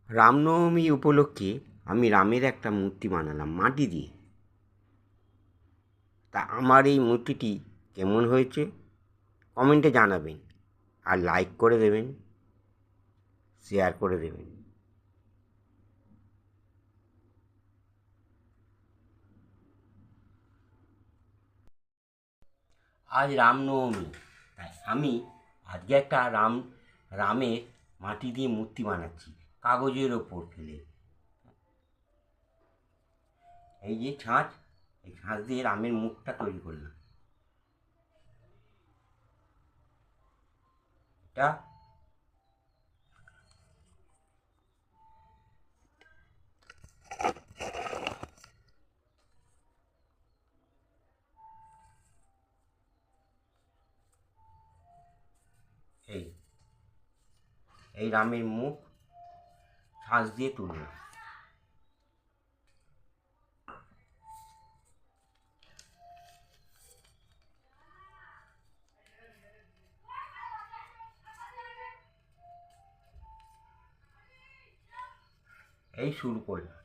রামনবমী উপলক্ষে আমি রামের একটা মূর্তি বানালাম মাটি দিয়ে। তা আমার এই মূর্তিটি কেমন হয়েছে কমেন্টে জানাবেন, আর লাইক করে দেবেন, শেয়ার করে দেবেন। আজ রামনবমী, তাই আমি আজকে একটা রামের মাটি দিয়ে মূর্তি বানাচ্ছি কাগজের ওপর ফেলে। এই যে ছাঁচ, এই ছাঁচ দিয়ে রামের মুখটা তৈরি করলাম। এটা এই এই রামের মুখ ছাঁচ দিয়ে তুললাম। এই শুরু করলাম।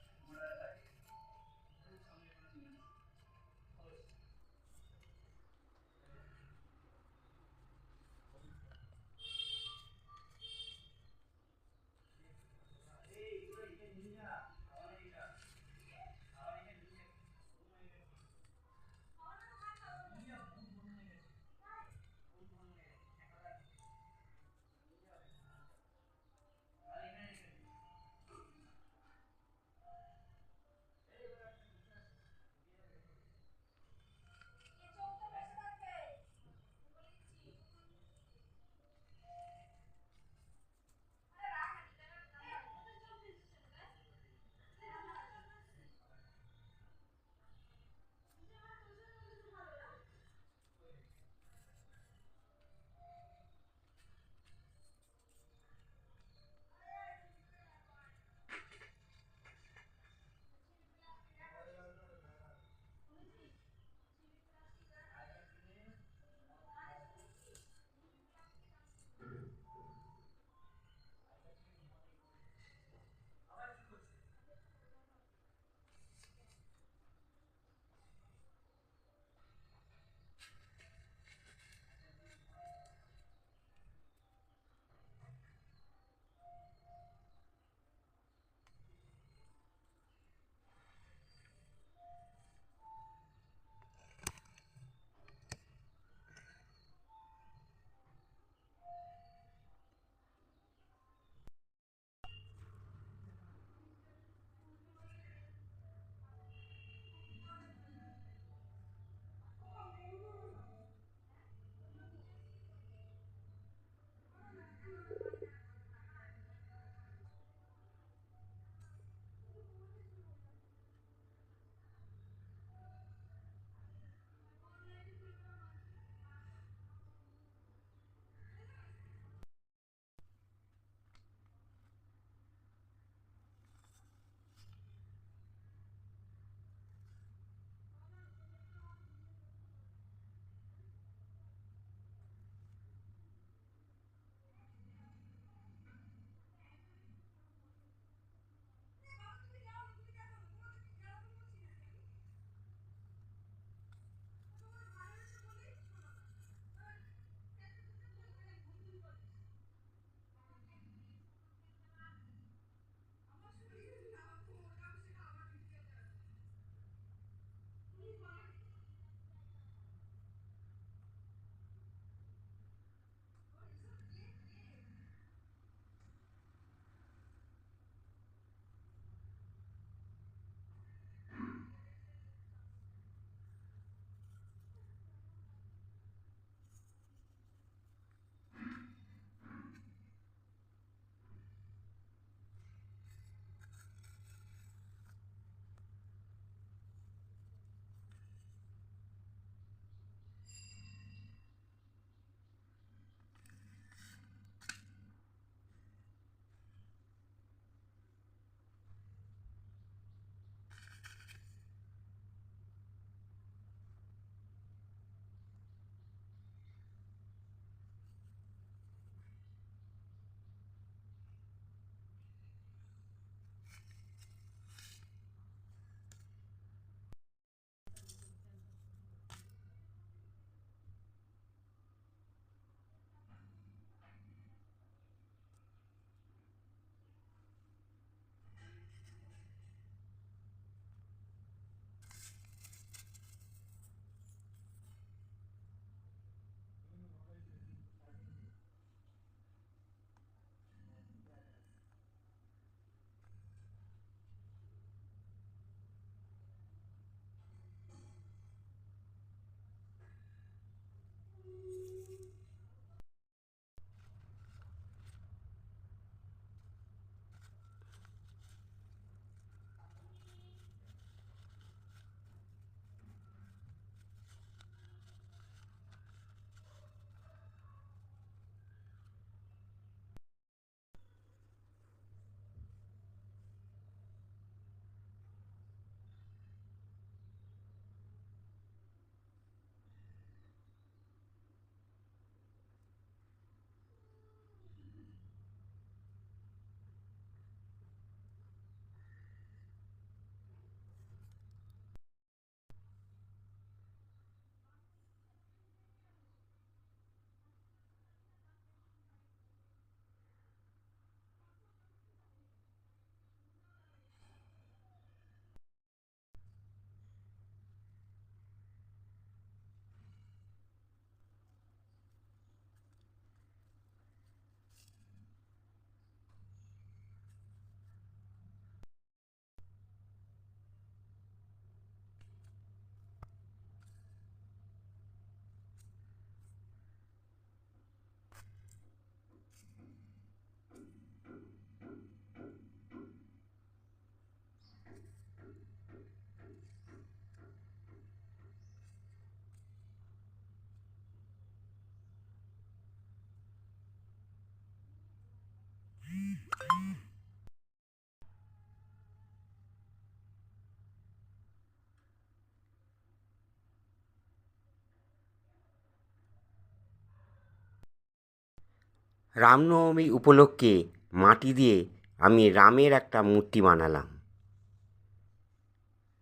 রামনবমী উপলক্ষে মাটি দিয়ে আমি রামের একটা মূর্তি বানালাম।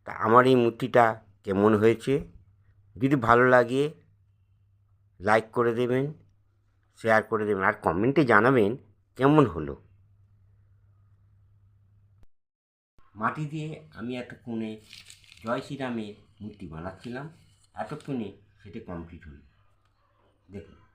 তা আমার এই মূর্তিটা কেমন হয়েছে যদি ভালো লাগে লাইক করে দেবেন, শেয়ার করে দেবেন, আর কমেন্টে জানাবেন কেমন হলো। মাটি দিয়ে আমি এতক্ষণে জয় শ্রীরামের মূর্তি বানাচ্ছিলাম, এতক্ষণে সেটি কমপ্লিট হলো। দেখুন।